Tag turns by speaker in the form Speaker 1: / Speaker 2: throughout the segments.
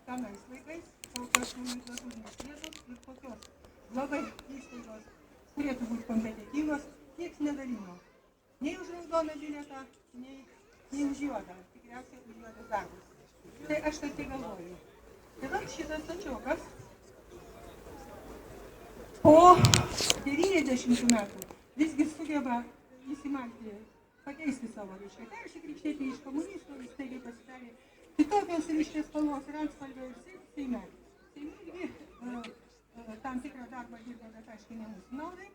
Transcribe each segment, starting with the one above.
Speaker 1: senais laikais, kokios nomenklatūrinės vietos ir kokios labai įstaigos turėtų būti kompetitingos, nieks nedalino. Nei už raudoną bilietą, nei už juodą, tikriausiai už juodas darbus. Tai aš tai galvoju. Tai va šitas tačiokas po 90 metų visgi sugeba įsimalti, pakeisti savo reiškia, persikrikštėti iš komunistų, jis taigi pasidarė kitokios reiškia spalvos ir atspalvio ir Seime. Seime irgi tam tikrą darbą dirba, bet aiškiai ne mūsų naudai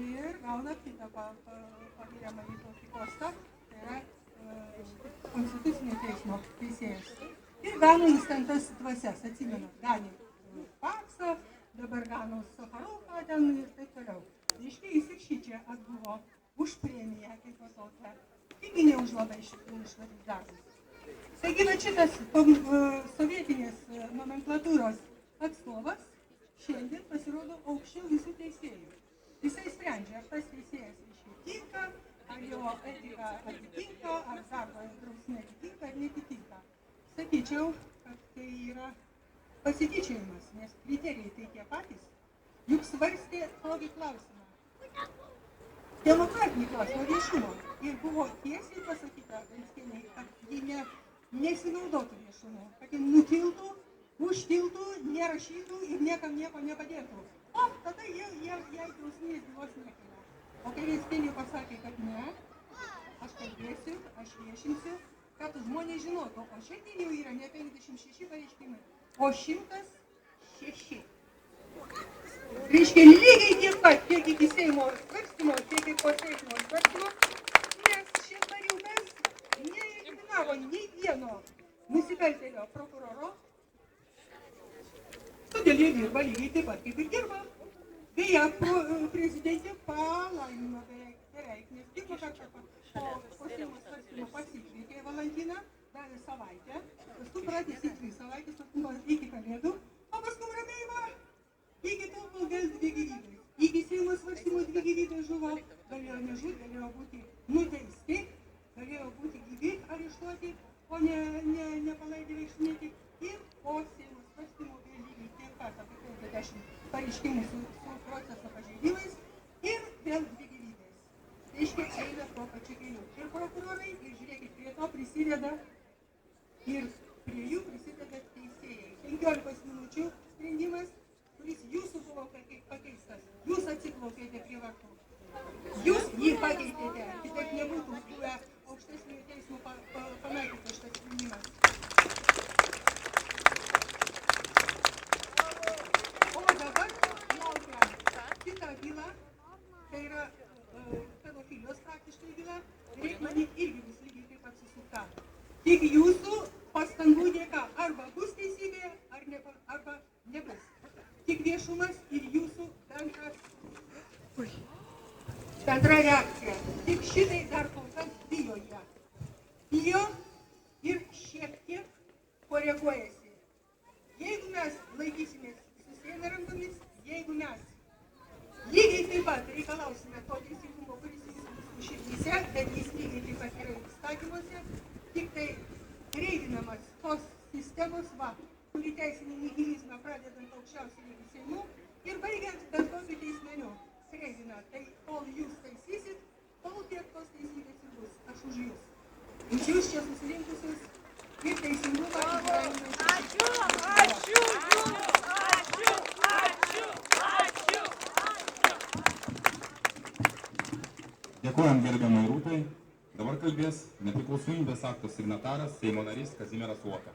Speaker 1: ir gauna kitą pagiriamąjį tokį postą, tai yra konstitucinio teismo teisėjas. Ir gano jis ten tas dvasias, atsimenat, ganė Paksą, dabar gano Sacharovą ten ir taip toliau. Reiškia, jis ir šičia atbuvo už premiją kaip tokią, taigi ne už labai švarius darbus. Taigi, va šitas sovietinės nomenklatūros atstovas šiandien pasirodo aukščiau visų teisėjų. Jisai sprendžia, ar tas teisėjas tinka, ar jo etika atitinka, ar darbo drausmė atitinka, ar netitinka. Sakyčiau, kad tai yra pasityčiojimas, nes kriterijai tai tie patys, juk svarstė tokį klausimą. Demokratinį klausimą viešumo. Ir buvo tiesiai pasakyta Venckienei, kad ji nesinaudotų viešumu, kad ji nutiltų, užtiltų, nerašytų ir niekam nieko nepadėtų. O tada jai drausminės bylos nekelia. O kai Venckienė pasakė, kad ne, aš kalbėsiu, aš viešinsiu, kad žmonės žinotų, o šiandien jau yra ne 56 pareiškimai, o 106. Reiškia, lygiai tiek pat, tiek iki Seimo svarstymo, tiek ir po Seimo svarstymo, nes šis nariukas neeliminavo nei vieno nusikaltėlio prokuroro, todėl jie dirba lygiai taip pat, kaip ir dirba. Beje, prezidentė palaimino beveik, nes pirmą kartą po Seimo svarstymo pasikvietė Valantiną, davė savaitę, paskui pratęsė 3 savaitės, iki kalėdų, o paskui ramiai va. Iki tol, kol vėl 2 gyvybės. Iki Seimo svarstymo 2 gyvybės žuvo, galėjo nežudti, galėjo būti nuteisti, galėjo būti gyvi areštuoti, o nepalaidė vaikštinėti. Ir po Seimo svarstymo vėl lygiai tiek pat, apie 50 pareiškimų su proceso pažeidimais ir vėl 2 gyvybės. Reiškia, eina tuo pačiu keliu. Ir prokurorai, ir žiūrėkit, prie to prisideda ir prie jų prisideda teisėjai. 15 minučių sprendimas, kuris jūsų buvo pakeistas. Jūs atsiklaupėte prie vartų. Jūs jį pakeitėte. Kitaip nebūtų buvę aukštesniojo teismo panaikintas šitas sprendimas. O dabar laukia kita byla, tai yra pedofilijos praktiškai byla. Reik manyt irgi bus lygiai taip pat susukta. Tik jūsų pastangų dėka arba bus teisybė, arba nebus. Tik viešumas ir jūsų bendra reakcija. Tik šitai dar kol kas bijo jie. Bijo ir šiek tiek koreguojasi. Jeigu mes laikysimės susiėmę rankomis, jeigu mes lygiai taip pat reikalausime to teisingumo, kuris mūsų širdyse, bet jis lygiai taip pat yra įstatymuose, tik tai reidinamas tos sistemos kuri teisinį nihilizmą pradedant aukščiausiai lygių Seimu ir baigiant bet kokiu teismeniu. Sreidina, tai kol jūs taisysit, tol tiek tos teisybės ir bus. Aš už jūs. Už jūs čia susirinkusius ir teisingumą įgyvendinančius. Ačiū!
Speaker 2: Dėkojam gerbiamai Rūtai. Dabar kalbės nepriklausomybės akto signataras Seimo narys Kazimieras Uoka.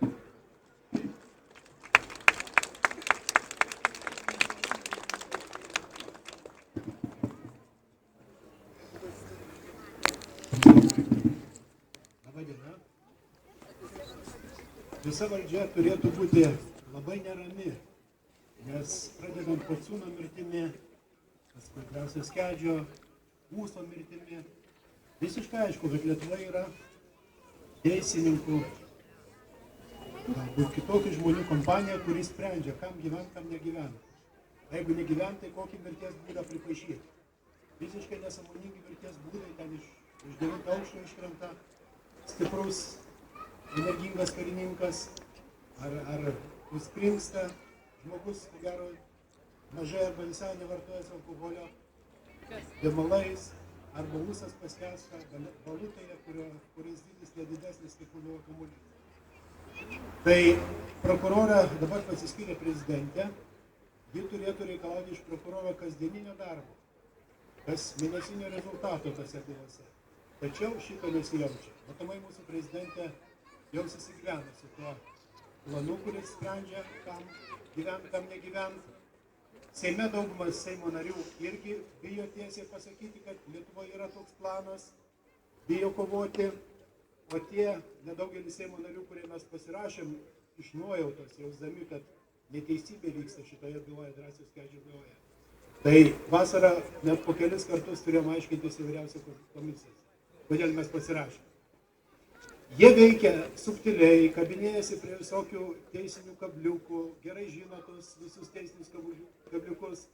Speaker 3: Visa valdžia turėtų būti labai nerami, nes pradedant Pociūno mirtimi, paskui tikriausiai Skedžio, Ūso mirtimi, visiškai aišku, kad Lietuvoje yra teisininkų, galbūt kitokių žmonių kompanija, kuri sprendžia, kam gyvent, kam negyvent. Jeigu negyvent, tai kokį mirties būdą pripaišyti. Visiškai nesąmoningi mirties būdai, ten iš 9 aukšto iškrenta stiprus, energingas karininkas, ar užspringsta, žmogus, ko gero, mažai arba visai nevartojęs alkoholio, demalais, arba ūsas paskęsta balutėje, kuris dydis nedidesnis kaip kulio kamuolys. Tai prokurorą dabar pasiskyrė prezidentė, ji turėtų reikalauti iš prokuroro kasdieninio darbo, kas mėnesinio rezultato tose bylose. Tačiau šito nesijaučia. Matomai mūsų prezidentė jau susigyvenusi tuo planu, kuris sprendžia, kam gyvent, kam negyvent. Seime daugumas Seimo narių irgi bijo tiesiai pasakyti, kad Lietuvoje yra toks planas, bijo kovoti, o tie nedaugelis Seimo narių, kurie mes pasirašėm iš nuojautos, jausdami, kad neteisybė vyksta šitoje byloje, Drąsiaus Kedžio byloje. Tai vasarą net po kelis kartus turėjom aiškintis įvairiausią komisijas, kodėl mes pasirašėm. Jie veikia subtiliai, kabinėjasi prie visokių teisinių kabliukų, gerai žino tos visus teisinius kabliukus,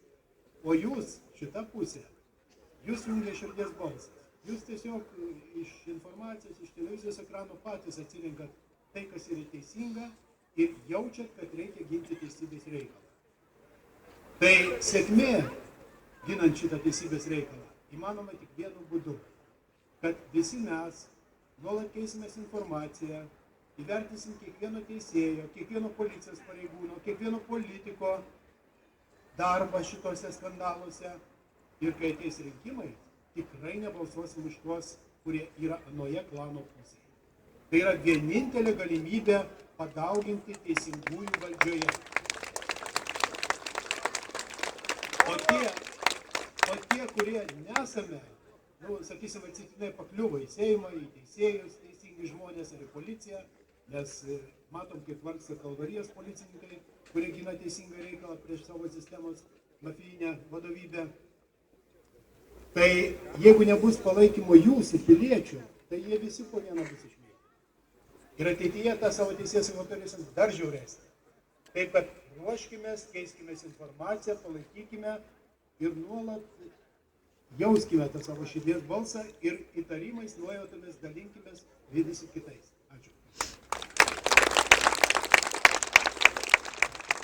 Speaker 3: o jūs, šita pusė, jūs jungia širdies balsas. Jūs tiesiog iš informacijos, iš televizijos ekrano patys atsirinkat tai, kas yra teisinga ir jaučiat, kad reikia ginti teisybės reikalą. Tai sėkmė, ginant šitą teisybės reikalą, įmanoma tik vienu būdu, kad visi mes nuolat keisimės informaciją, įvertinsim kiekvieno teisėjo, kiekvieno policijos pareigūno, kiekvieno politiko darbą šitose skandaluose ir kai ateis rinkimai, tikrai nebalsuosim už tuos, kurie yra anoje klano pusėje. Tai yra vienintelė galimybė padauginti teisingųjų valdžioje. O tie, kurie nesame, sakysim, atsitiktinai pakliuvo į Seimą, į teisėjus, teisingi žmonės ar į policiją, nes matom, kaip vargsta Kalvarijos policininkai, kurie gina teisingą reikalą prieš savo sistemos mafijinę vadovybę. Tai jeigu nebus palaikymo jūsų piliečių, tai jie visi po vieną bus išmėgti. Ir ateityje tą savo teisėsaugą turėsim dar žiauresnį. Taip, kad ruoškimės, keiskimės informaciją, palaikykime ir nuolat jauskime tą savo širdies balsą ir įtarimais, nuojautomis dalinkimės vieni su kitais.